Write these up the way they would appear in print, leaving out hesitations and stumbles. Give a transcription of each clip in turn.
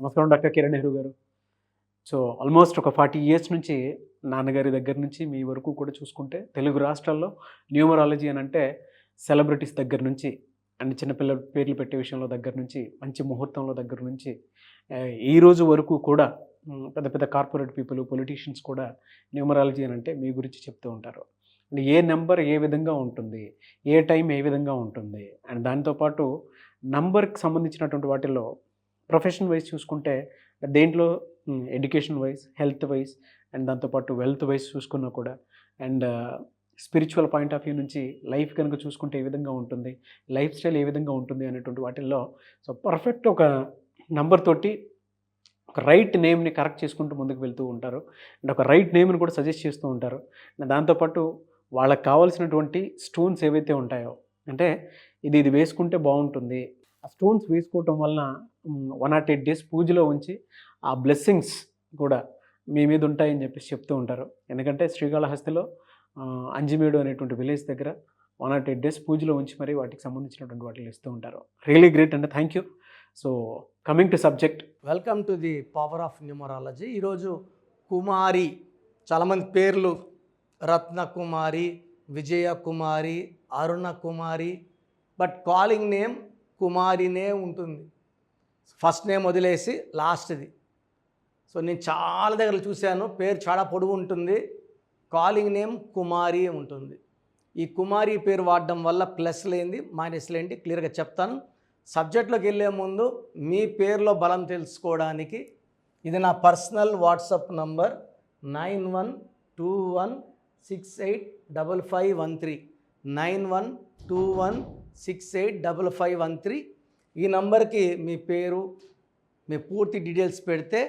నమస్కారం డాక్టర్ కిరణ్ నెహ్రూ గారు. So, almost ఒక 40 ఇయర్స్ నుంచి నాన్నగారి దగ్గర నుంచి మీ వరకు కూడా చూసుకుంటే తెలుగు రాష్ట్రాల్లో న్యూమరాలజీ అనంటే సెలబ్రిటీస్ దగ్గర నుంచి అండ్ చిన్నపిల్లల పేర్లు పెట్టే విషయంలో దగ్గర నుంచి, మంచి ముహూర్తంలో దగ్గర నుంచి ఈ రోజు వరకు కూడా పెద్ద పెద్ద కార్పొరేట్ పీపుల్, పొలిటీషియన్స్ కూడా న్యూమరాలజీ అనంటే మీ గురించి చెప్తూ ఉంటారు. అండ్ ఏ నంబర్ ఏ విధంగా ఉంటుంది, ఏ టైం ఏ విధంగా ఉంటుంది అండ్ దాంతో పాటు నంబర్‌కి సంబంధించినటువంటి వాటిల్లో ప్రొఫెషన్ వైస్ చూసుకుంటే దేంట్లో education wise, health wise and దాంతోపాటు వెల్త్ వైస్ చూసుకున్నా కూడా and spiritual point of view నుంచి లైఫ్ కనుక చూసుకుంటే ఏ విధంగా ఉంటుంది, లైఫ్ స్టైల్ ఏ విధంగా ఉంటుంది అనేటువంటి వాటిల్లో సో పర్ఫెక్ట్ ఒక నంబర్ తోటి ఒక రైట్ నేమ్ని కరెక్ట్ చేసుకుంటూ ముందుకు వెళ్తూ ఉంటారు అండ్ ఒక రైట్ నేమ్ని కూడా సజెస్ట్ చేస్తూ ఉంటారు. దాంతోపాటు వాళ్ళకి కావాల్సినటువంటి స్టోన్స్ ఏవైతే ఉంటాయో అంటే ఇది వేసుకుంటే బాగుంటుంది, ఆ స్టోన్స్ వేసుకోవటం వలన 108 డేస్ పూజలో ఉంచి ఆ బ్లెస్సింగ్స్ కూడా మీ మీద ఉంటాయని చెప్పేసి చెప్తూ ఉంటారు. ఎందుకంటే శ్రీకాళహస్తిలో అంజిమేడు అనేటువంటి విలేజ్ దగ్గర 108 డేస్ పూజలో ఉంచి మరి వాటికి సంబంధించినటువంటి వాటిని ఇస్తూ ఉంటారు. రియలీ గ్రేట్ అండి, thank you. So coming to subject, welcome to the power of numerology. ఈరోజు కుమారి, చాలామంది పేర్లు రత్న కుమారి, విజయ కుమారి, Aruna Kumari, but calling name కుమారినే ఉంటుంది. ఫస్ట్ నేమ్ వదిలేసి లాస్ట్ది. సో నేను చాలా దగ్గర చూశాను, పేరు చాలా పొడుగు ఉంటుంది, కాలింగ్ నేమ్ కుమారి ఉంటుంది. ఈ కుమారి పేరు వాడడం వల్ల ప్లస్లు ఏంది మైనస్లు ఏంటి క్లియర్గా చెప్తాను. సబ్జెక్ట్లోకి వెళ్ళే ముందు మీ పేరులో బలం తెలుసుకోవడానికి ఇది నా పర్సనల్ వాట్సాప్ నంబర్ 9121685513 9121685513. ఈ నంబర్కి మీ పేరు, మీ పూర్తి డీటెయిల్స్ పెడితే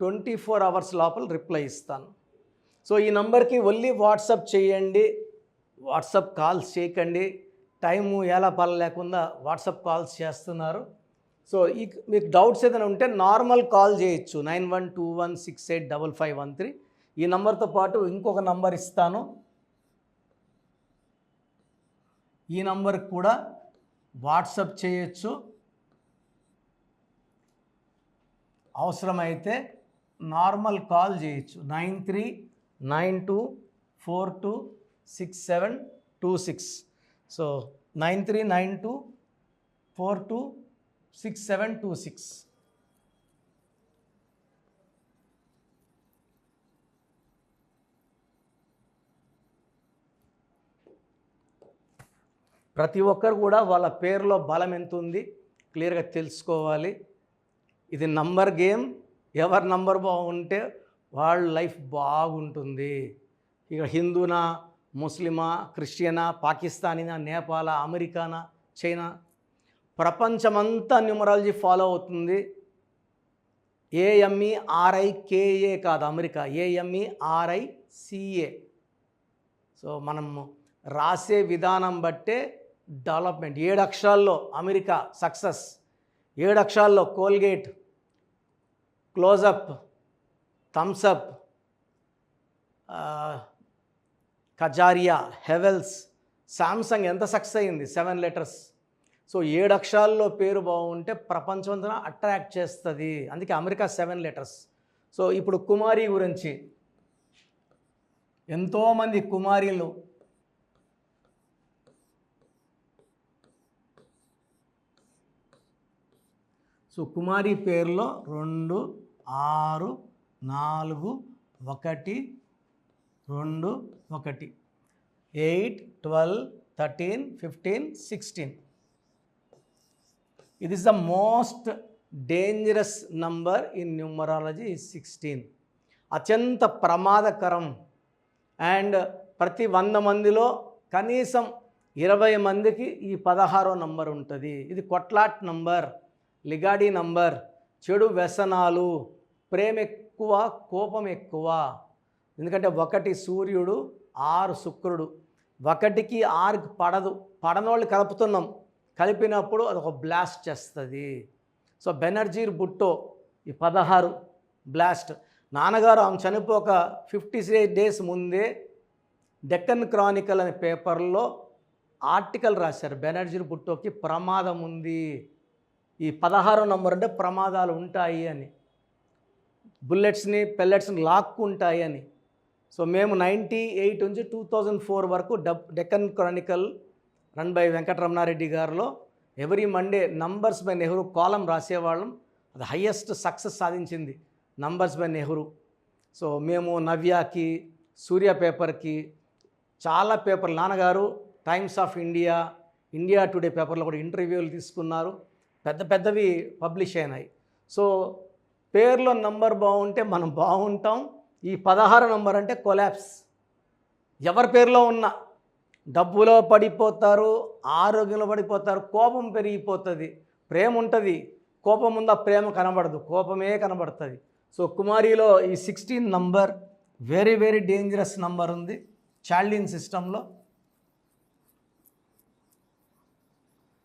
24 అవర్స్ లోపల రిప్లై ఇస్తాను. సో ఈ నంబర్కి ఓన్లీ వాట్సాప్ చేయండి, వాట్సాప్ కాల్స్ చేయకండి. టైము ఎలా పని లేకుండా వాట్సాప్ కాల్స్ చేస్తున్నారు. సో మీకు డౌట్స్ ఏదైనా ఉంటే నార్మల్ కాల్ చేయొచ్చు 9121685513. ఈ నంబర్తో పాటు ఇంకొక నంబర్ ఇస్తాను, ఈ నంబర్కి కూడా వాట్సాప్ చేయొచ్చు. అవసరమైతే నార్మల్ కాల్ చేయొచ్చు 9392426726. సో 9392426726. ప్రతి ఒక్కరు కూడా వాళ్ళ పేరులో బలం ఎంత ఉంది క్లియర్గా తెలుసుకోవాలి. ఇది నంబర్ గేమ్. ఎవరి నంబర్ బాగుంటే వాళ్ళ లైఫ్ బాగుంటుంది. ఇక హిందూనా, ముస్లిమా, క్రిస్టియనా, పాకిస్తానీనా, నేపాలా, అమెరికానా, చైనా, ప్రపంచమంతా న్యూమరాలజీ ఫాలో అవుతుంది. AMERIKA కాదు అమెరికా, AMERICA. సో మనం రాసే విధానం బట్టే డెవలప్మెంట్. 7 అక్షరాల్లో అమెరికా సక్సెస్, 7 అక్షరాల్లో Colgate, Closeup, Thums Up, Kajaria, Havells, Samsung ఎంత సక్సెస్ అయింది, 7 లెటర్స్. సో 7 అక్షరాల్లో పేరు బాగుంటే ప్రపంచమంతా అట్రాక్ట్ చేస్తుంది. అందుకే అమెరికా 7 లెటర్స్. సో ఇప్పుడు కుమారి గురించి, ఎంతోమంది కుమారీలు సో కుమారి పేరులో 2 6 4 1 2 1 8 12 13 15 16. It is the most dangerous number in numerology is 16. అత్యంత ప్రమాదకరం. అండ్ ప్రతి 100 మందిలో కనీసం 20 మందికి ఈ 16వ నంబర్ ఉంటుంది. ఇది కొట్లాట్ నంబర్, లిగాడి నంబర్. చెడు వ్యసనాలు, ప్రేమ ఎక్కువ, కోపం ఎక్కువ. ఎందుకంటే 1 సూర్యుడు, 6 శుక్రుడు. 1కి 6కి పడదు. పడనోళ్ళు కలుపుతున్నాం, కలిపినప్పుడు అది ఒక బ్లాస్ట్ చేస్తుంది. సో బెనర్జీర్ బుట్టో ఈ 16 బ్లాస్ట్. నాన్నగారు ఆమె చనిపోక 58 డేస్ ముందే డెక్కన్ క్రానికల్ అనే పేపర్లో ఆర్టికల్ రాశారు, బెనర్జీర్ బుట్టోకి ప్రమాదం ఉంది. ఈ 16వ నంబర్ అంటే ప్రమాదాలు ఉంటాయి అని, బుల్లెట్స్ని పెల్లెట్స్ని లాక్కుంటాయి అని. సో మేము 98 నుంచి 2004 వరకు Deccan Chronicle run by Venkataramanareddy గారిలో every Monday numbers by Nehru column రాసేవాళ్ళం. అది హయ్యెస్ట్ సక్సెస్ సాధించింది నంబర్స్ బై నెహ్రూ. సో మేము నవ్యాకి, సూర్య పేపర్కి, చాలా పేపర్లు, నాన్నగారు Times of India, India Today పేపర్లో కూడా ఇంటర్వ్యూలు తీసుకున్నారు, పెద్ద పెద్దవి పబ్లిష్ అయినాయి. సో పేర్లో నంబర్ బాగుంటే మనం బాగుంటాం. ఈ 16 నంబర్ అంటే కొలాప్స్. ఎవరి పేరులో ఉన్నా డబ్బులో పడిపోతారు, ఆరోగ్యంలో పడిపోతారు, కోపం పెరిగిపోతుంది. ప్రేమ ఉంటుంది, కోపం ఉందా ప్రేమ కనబడదు, కోపమే కనబడుతుంది. సో కుమారిలో ఈ 16 number very very dangerous number ఉంది చాల్డిన్ సిస్టంలో.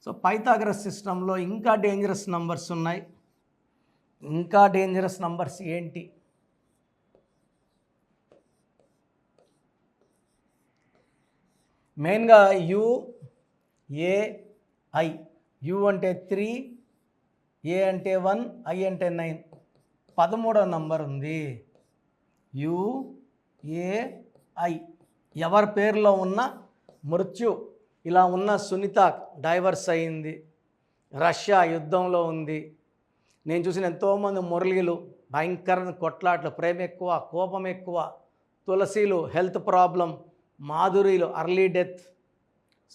సో పైథాగరస్ సిస్టంలో ఇంకా డేంజరస్ నంబర్స్ ఉన్నాయి. ఇంకా డేంజరస్ నంబర్స్ ఏంటి? మెయిన్గా UAI. యు అంటే 3, ఏ అంటే 1, ఐ అంటే 9. 13వ నంబర్ ఉంది UAI. ఎవరి పేరులో ఉన్న మృత్యు. ఇలా ఉన్న సునీత డైవర్స్ అయింది, రష్యా యుద్ధంలో ఉంది. నేను చూసిన ఎంతోమంది మురళీలు భయంకరమైన కొట్లాట్లు, ప్రేమ ఎక్కువ, కోపం ఎక్కువ. తులసిలు హెల్త్ ప్రాబ్లం, మాధురిలు early death.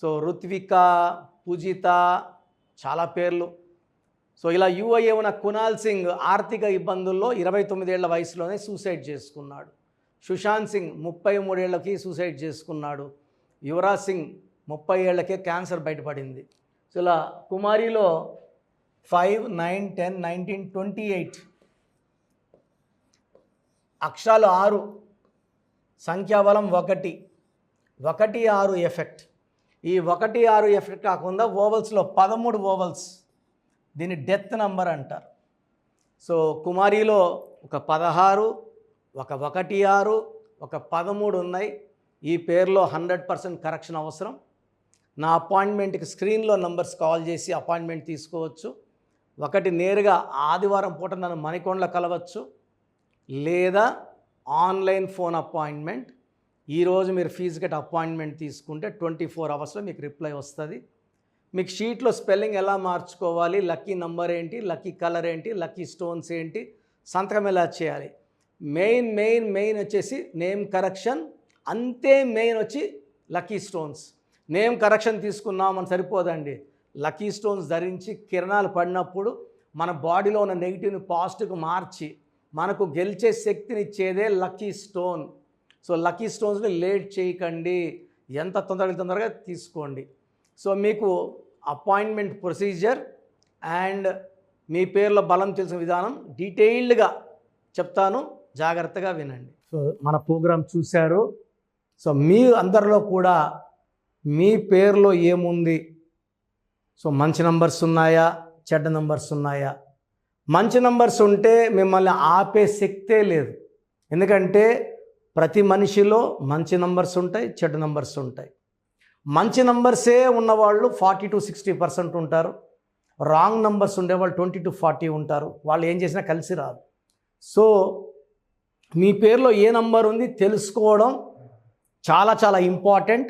So Ruthvika, Pujitha, చాలా పేర్లు. సో ఇలా UIA ఉన్న కునాల్ సింగ్ ఆర్థిక ఇబ్బందుల్లో 29 ఏళ్ల వయసులోనే సూసైడ్ చేసుకున్నాడు. సుశాంత్ సింగ్ 33 ఏళ్ళకి సూసైడ్ చేసుకున్నాడు. యువరాజ్ సింగ్ 30 ఏళ్లకే క్యాన్సర్ బయటపడింది. సో ఇలా కుమారిలో 5, 9, 10, 19, 28 అక్షరాలు 6, సంఖ్యాబలం 1, 1, 6 ఎఫెక్ట్. ఈ 1, 6 ఎఫెక్ట్ కాకుండా ఓవల్స్లో 13 ఓవల్స్, దీన్ని డెత్ నంబర్ అంటారు. సో కుమారిలో ఒక 16, ఒక 1, 6, ఒక 13 ఉన్నాయి. ఈ పేరులో 100% కరెక్షన్ అవసరం. నా అపాయింట్మెంట్కి స్క్రీన్లో నంబర్స్ కాల్ చేసి అపాయింట్మెంట్ తీసుకోవచ్చు. ఒకటి నేరుగా ఆదివారం పూట నన్ను మణికొండలో కలవచ్చు, లేదా ఆన్లైన్ ఫోన్ అపాయింట్మెంట్. ఈరోజు మీరు ఫీజు కట్టి అపాయింట్మెంట్ తీసుకుంటే 24 అవర్స్లో మీకు రిప్లై వస్తుంది. మీకు షీట్లో స్పెల్లింగ్ ఎలా మార్చుకోవాలి, లక్కీ నంబర్ ఏంటి, లక్కీ కలర్ ఏంటి, లక్కీ స్టోన్స్ ఏంటి, సంతకం ఎలా చేయాలి, మెయిన్ వచ్చేసి నేమ్ కరెక్షన్. అంతే మెయిన్ వచ్చి లక్కీ స్టోన్స్. నేమ్ కరెక్షన్ తీసుకున్నామని సరిపోదండి. లక్కీ స్టోన్స్ ధరించి కిరణాలు పడినప్పుడు మన బాడీలో ఉన్న నెగిటివ్ని పాజిటివ్కి మార్చి మనకు గెలిచే శక్తిని ఇచ్చేదే లక్కీ స్టోన్. సో లక్కీ స్టోన్స్ని లేట్ చేయకండి, ఎంత తొందరగా తీసుకోండి. సో మీకు అపాయింట్మెంట్ ప్రొసీజర్ అండ్ మీ పేర్లో బలం తెలిసిన విధానం డీటెయిల్డ్గా చెప్తాను, జాగ్రత్తగా వినండి. సో మన ప్రోగ్రాం చూశారు. సో మీ అందరిలో కూడా మీ పేరులో ఏముంది, సో మంచి నంబర్స్ ఉన్నాయా, చెడ్డ నంబర్స్ ఉన్నాయా? మంచి నంబర్స్ ఉంటే మిమ్మల్ని ఆపే శక్తే లేదు. ఎందుకంటే ప్రతి మనిషిలో మంచి నంబర్స్ ఉంటాయి, చెడ్డ నంబర్స్ ఉంటాయి. మంచి నంబర్సే ఉన్నవాళ్ళు 40 to 60% ఉంటారు. రాంగ్ నంబర్స్ ఉండేవాళ్ళు 20 to 40 ఉంటారు. వాళ్ళు ఏం చేసినా కలిసి రాదు. సో మీ పేరులో ఏ నంబర్ ఉంది తెలుసుకోవడం చాలా చాలా ఇంపార్టెంట్.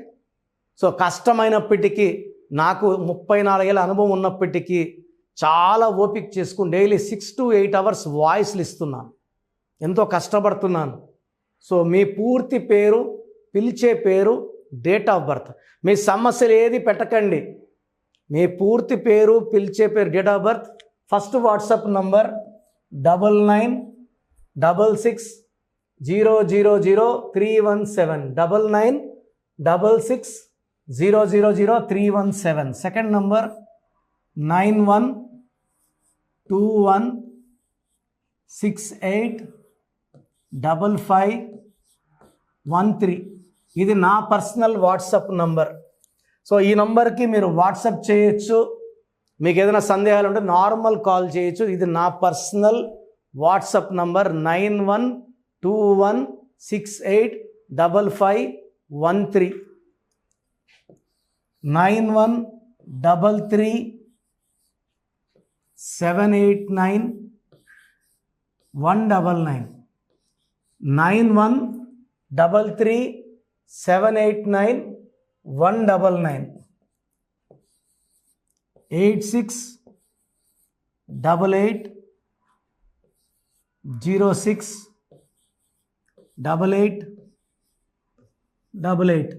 సో కష్టమైనప్పటికీ, నాకు 34 ఏళ్ళ అనుభవం ఉన్నప్పటికీ చాలా ఓపిక చేసుకుని డైలీ 6 to 8 అవర్స్ వాయిస్లు ఇస్తున్నాను, ఎంతో కష్టపడుతున్నాను. సో మీ పూర్తి పేరు, పిలిచే పేరు, డేట్ ఆఫ్ బర్త్, మీ సమస్యలు ఏది పెట్టకండి. మీ పూర్తి పేరు, పిలిచే పేరు, date of birth. First WhatsApp number 9966000317 9966000317. Second number 9121685513. ఇది నా పర్సనల్ వాట్సాప్ నంబర్. సో ఈ నంబర్కి మీరు వాట్సాప్ చేయొచ్చు. మీకు ఏదైనా సందేహాలు ఉంటే నార్మల్ కాల్ చేయొచ్చు. ఇది నా పర్సనల్ వాట్సాప్ నంబర్ 9121685513 9133 789 199 9133 789 199 86 88 06 88 88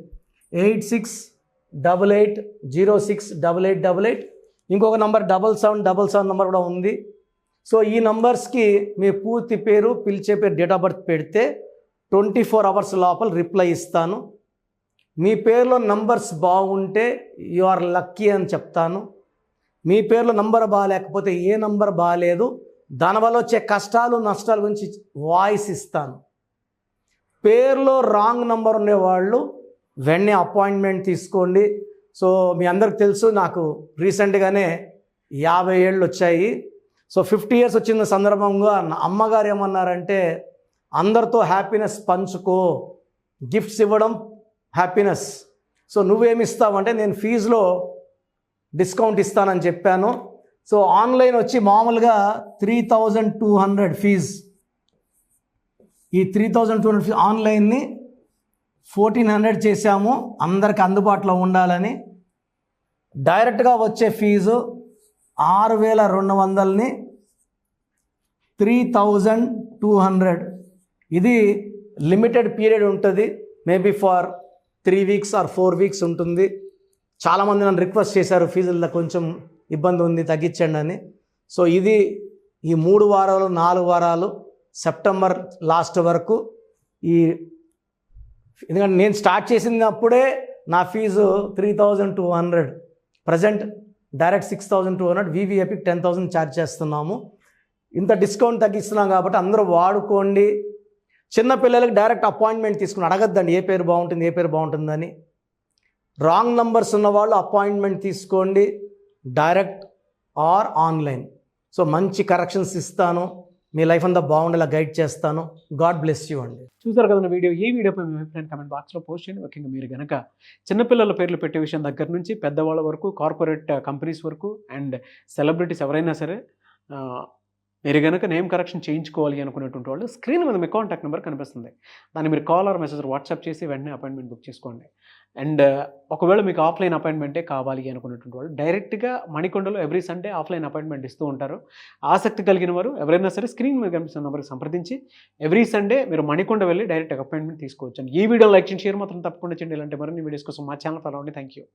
86 88 06 8888 ఇంకొక నంబర్ 7777 నంబర్ కూడా ఉంది. సో ఈ నంబర్స్కి మీ పూర్తి పేరు, పిలిచే పేరు, డేట్ ఆఫ్ బర్త్ పెడితే 24 అవర్స్ లోపల రిప్లై ఇస్తాను. మీ పేరులో నంబర్స్ బాగుంటే యు ఆర్ లక్కీ అని చెప్తాను. మీ పేరులో నంబర్ బాగాలేకపోతే ఏ నంబర్ బాగాలేదు, దానివల్ల వచ్చే కష్టాలు నష్టాల గురించి వాయిస్ ఇస్తాను. పేరులో రాంగ్ నంబర్ ఉండేవాళ్ళు వెంటనే అపాయింట్మెంట్ తీసుకోండి. సో మీ అందరికి తెలుసు, నాకు రీసెంట్గానే 50 ఏళ్ళు వచ్చాయి. సో 50 ఇయర్స్ వచ్చిన సందర్భంగా నా అమ్మగారు ఏమన్నారంటే, అందరితో హ్యాపీనెస్ పంచుకో, గిఫ్ట్స్ ఇవ్వడం హ్యాపీనెస్. సో నువ్వేమి ఇస్తావంటే, నేను ఫీజులో డిస్కౌంట్ ఇస్తానని చెప్పాను. సో ఆన్లైన్ వచ్చి మామూలుగా 3200 ఫీజ్. ఈ 3200 ఫీజ్ ఆన్లైన్ని 1400 చేశాము, అందరికి అందుబాటులో ఉండాలని. డైరెక్ట్గా వచ్చే ఫీజు 6200ని 3200. ఇది లిమిటెడ్ పీరియడ్ ఉంటుంది, maybe for 3 weeks or 4 weeks ఉంటుంది. చాలామంది నన్ను రిక్వెస్ట్ చేశారు, ఫీజుల్లో కొంచెం ఇబ్బంది ఉంది తగ్గించండి అని. సో ఇది ఈ 3 వారాలు 4 వారాలు సెప్టెంబర్ లాస్ట్ వరకు. ఎందుకంటే నేను స్టార్ట్ చేసినప్పుడే నా ఫీజు 3200, ప్రజెంట్ డైరెక్ట్ 6200, వివిఐపికి 10,000 ఛార్జ్ చేస్తున్నాము. ఇంత డిస్కౌంట్ తగ్గిస్తున్నాం కాబట్టి అందరూ వాడుకోండి. చిన్నపిల్లలకి డైరెక్ట్ అపాయింట్మెంట్ తీసుకుని అడగద్దండి ఏ పేరు బాగుంటుంది ఏ పేరు బాగుంటుందని. రాంగ్ నంబర్స్ ఉన్నవాళ్ళు అపాయింట్మెంట్ తీసుకోండి, డైరెక్ట్ ఆర్ ఆన్లైన్. సో మంచి కరెక్షన్స్ ఇస్తాను, మీ లైఫ్ అంతా బాగుండేలా గైడ్ చేస్తాను. గాడ్ బ్లెస్ యూ అండి. చూసారు కదా వీడియో. ఈ వీడియోపై మీ అభిప్రాయం కమెంట్ బాక్స్లో పోస్ట్ చేయండి. ముఖ్యంగా మీరు కనుక చిన్నపిల్లల పేర్లు పెట్టే విషయం దగ్గర నుంచి పెద్దవాళ్ళ వరకు, కార్పొరేట్ కంపెనీస్ వరకు అండ్ సెలబ్రిటీస్ ఎవరైనా సరే మీరు కనుక నేమ్ కరెక్షన్ చేయించుకోవాలి అనుకునేటువంటి వాళ్ళు స్క్రీన్ మీద మీ కాంటాక్ట్ నెంబర్ కనిపిస్తుంది, దాన్ని మీరు కాల్ ఆర్ మెసేజ్ వాట్సాప్ చేసి వెంటనే అపాయింట్మెంట్ బుక్ చేసుకోండి. అండ్ ఒకవేళ మీకు ఆఫ్లైన్ అపాయింట్మెంటే కావాలి అనుకునేటువంటి వాళ్ళు డైరెక్ట్గా మణికొండలో ఎవ్రీ సండే ఆఫ్లైన్ అపాయింట్మెంట్ ఇస్తూ ఉంటారు. ఆసక్తి కలిగిన వారు ఎవరైనా సరే స్క్రీన్ మీద కనిపిస్తున్న నెంబర్కి సంప్రదించి ఎవ్రీ సండే మీరు మణికొండ వెళ్ళి డైరెక్ట్ అపాయింట్మెంట్ తీసుకోవచ్చు. ఈ వీడియో లైక్ చేసి షేర్ మాత్రం తప్పకుండా చేయండి. ఇలాంటి మరిన్ని వీడియోస్ కోసం మా ఛానల్ ఫాలో అవ్వండి. Thank you.